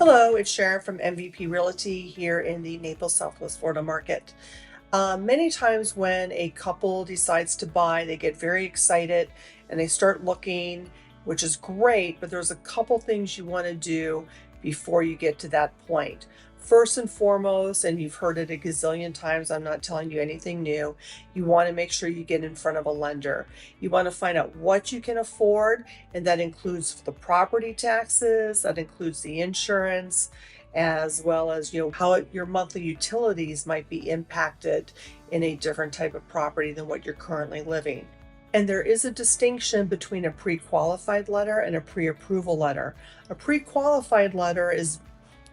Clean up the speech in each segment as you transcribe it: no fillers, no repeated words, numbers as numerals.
Hello, it's Sharon from MVP Realty here in the Naples, Southwest Florida market. Many times when a couple decides to buy, they get very excited and they start looking, which is great, but there's a couple things you want to do before you get to that point. First and foremost, and you've heard it a gazillion times, I'm not telling you anything new, you want to make sure you get in front of a lender. You want to find out what you can afford, and that includes the property taxes, that includes the insurance, as well as how your monthly utilities might be impacted in a different type of property than what you're currently living. And there is a distinction between a pre-qualified letter and a pre-approval letter. A pre-qualified letter is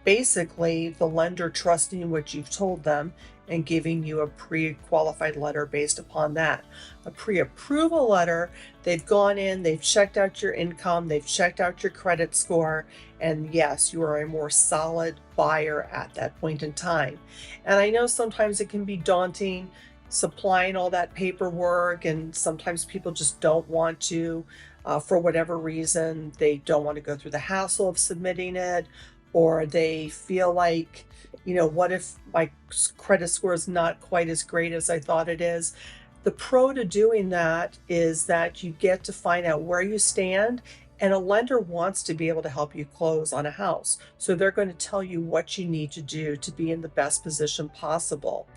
basically the lender trusting what you've told them and giving you a pre-qualified letter based upon that. A pre-approval letter, they've gone in, they've checked out your income, they've checked out your credit score, and yes, you are a more solid buyer at that point in time. And I know sometimes it can be daunting supplying all that paperwork, and sometimes people just don't want to, for whatever reason, they don't want to go through the hassle of submitting it, or they feel like, what if my credit score is not quite as great as I thought it is? The pro to doing that is that you get to find out where you stand, and a lender wants to be able to help you close on a house. So they're going to tell you what you need to do to be in the best position possible.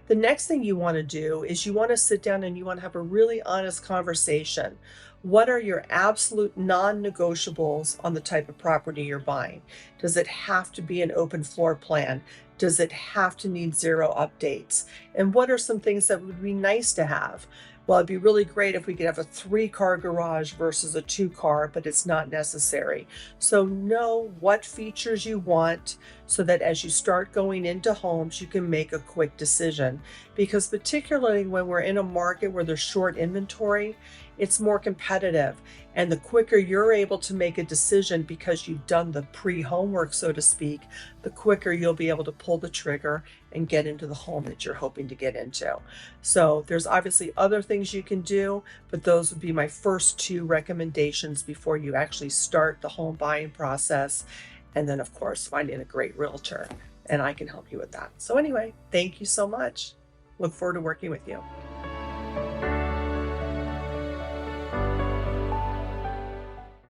The next thing you want to do is you want to sit down and you want to have a really honest conversation. What are your absolute non-negotiables on the type of property you're buying? Does it have to be an open floor plan? Does it have to need zero updates? And what are some things that would be nice to have? Well, it'd be really great if we could have a 3-car garage versus a 2-car, but it's not necessary. So know what features you want so that as you start going into homes, you can make a quick decision. Because particularly when we're in a market where there's short inventory, it's more competitive. And the quicker you're able to make a decision because you've done the pre-homework, so to speak, the quicker you'll be able to pull the trigger and get into the home that you're hoping to get into. So there's obviously other things you can do, but those would be my first 2 recommendations before you actually start the home buying process. And then, of course, finding a great realtor. And I can help you with that. So anyway, thank you so much. Look forward to working with you.